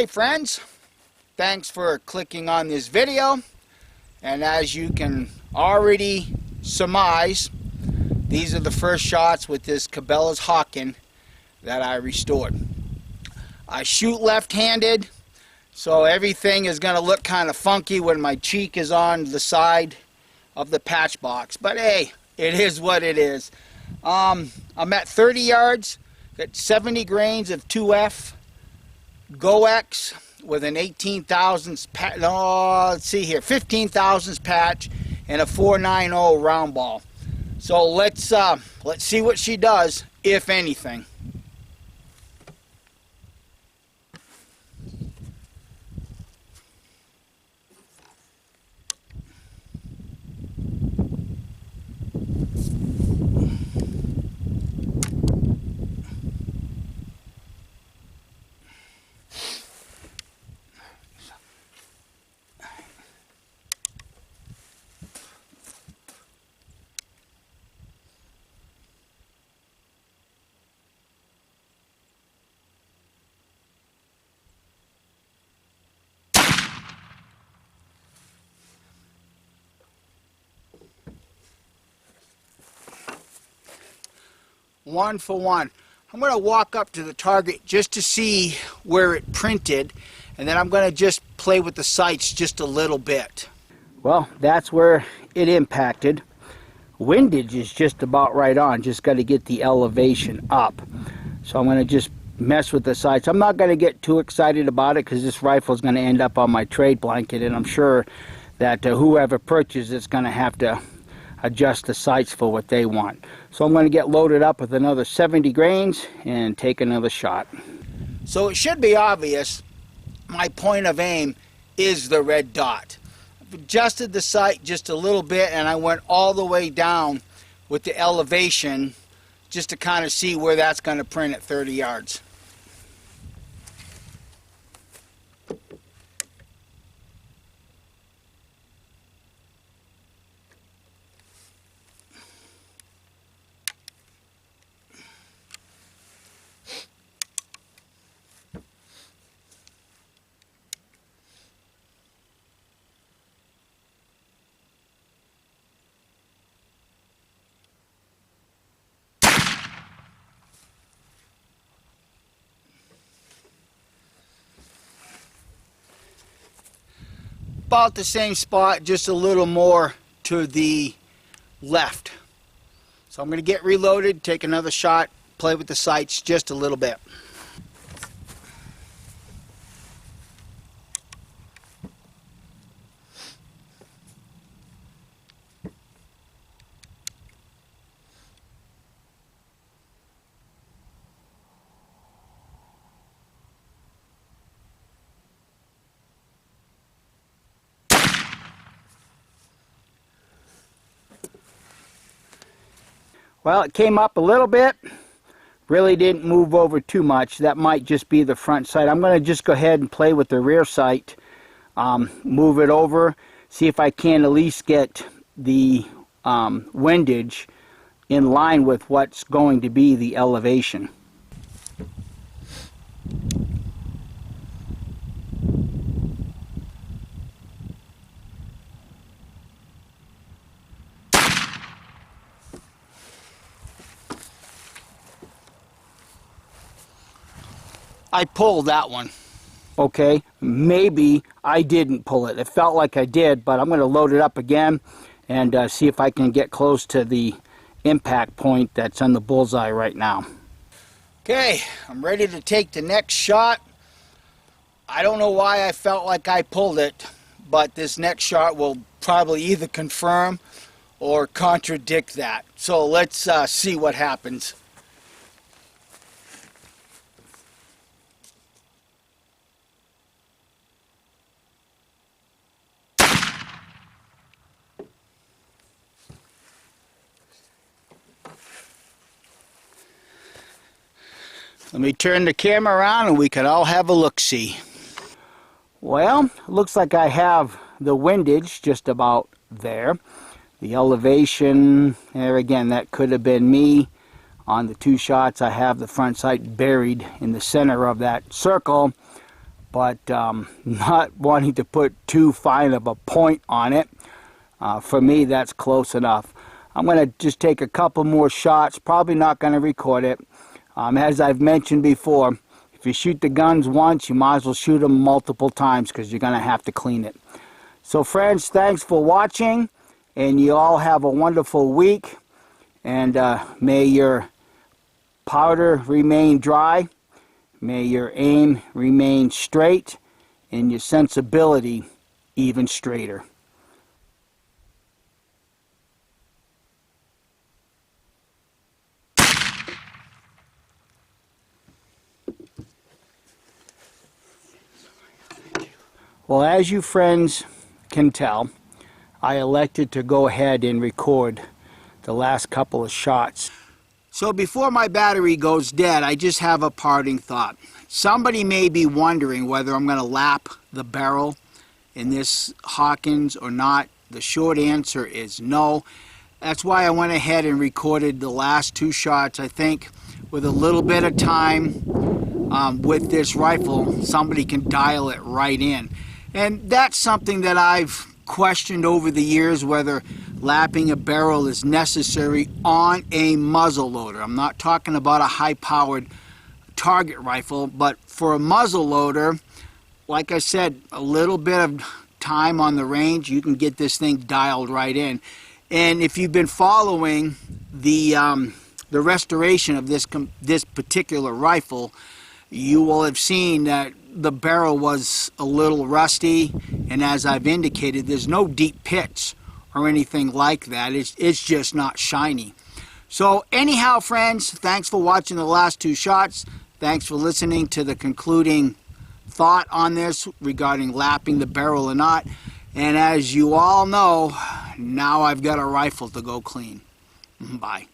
Okay friends, thanks for clicking on this video, and as you can already surmise, these are the first shots with this Cabela's Hawken that I restored. I shoot left-handed, so everything is going to look kind of funky when my cheek is on the side of the patch box, but hey, it is what it is. I'm at 30 yards, got 70 grains of 2F GoX with an 18 thousandths patch, let's see here, 15 thousandths patch and a 490 round ball. So let's see what she does, if anything. One for one. I'm going to walk up to the target just to see where it printed, and then I'm going to just play with the sights just a little bit. Well, that's where it impacted. Windage is just about right on, just got to get the elevation up. So I'm going to just mess with the sights. I'm not going to get too excited about it because this rifle is going to end up on my trade blanket, and I'm sure that whoever purchases it's going to have to adjust the sights for what they want. So I'm going to get loaded up with another 70 grains and take another shot. So it should be obvious my point of aim is the red dot. I've adjusted the sight just a little bit, and I went all the way down with the elevation just to kind of see where that's going to print at 30 yards. About the same spot, just a little more to the left. So I'm going to get reloaded, take another shot, play with the sights just a little bit. Well, it came up a little bit, really didn't move over too much. That might just be the front sight. I'm going to just go ahead and play with the rear sight, move it over, see if I can at least get the windage in line with what's going to be the elevation. I pulled that one. Okay, maybe I didn't pull it. It felt like I did, but I'm going to load it up again and see if I can get close to the impact point that's on the bullseye right now. Okay, I'm ready to take the next shot. I don't know why I felt like I pulled it, but this next shot will probably either confirm or contradict that. So let's see what happens. Let me turn the camera around and we can all have a look-see. Well, looks like I have the windage just about there. The elevation, there again, that could have been me. On the two shots, I have the front sight buried in the center of that circle. but not wanting to put too fine of a point on it. For me, that's close enough. I'm going to just take a couple more shots, probably not going to record it. As I've mentioned before, if you shoot the guns once, you might as well shoot them multiple times because you're going to have to clean it. So friends, thanks for watching, and you all have a wonderful week, and may your powder remain dry, may your aim remain straight, and your sensibility even straighter. Well, as you friends can tell, I elected to go ahead and record the last couple of shots. So before my battery goes dead, I just have a parting thought. Somebody may be wondering whether I'm going to lap the barrel in this Hawkins or not. The short answer is no. That's why I went ahead and recorded the last two shots. I think with a little bit of time with this rifle, somebody can dial it right in. And that's something that I've questioned over the years, whether lapping a barrel is necessary on a muzzle loader. I'm not talking about a high-powered target rifle, but for a muzzle loader, like I said, a little bit of time on the range, you can get this thing dialed right in. And if you've been following the restoration of this particular rifle, you will have seen that the barrel was a little rusty, and as I've indicated, there's no deep pits or anything like that. It's just not shiny. So anyhow, friends, thanks for watching the last two shots. Thanks for listening to the concluding thought on this regarding lapping the barrel or not. And as you all know, now I've got a rifle to go clean. Bye.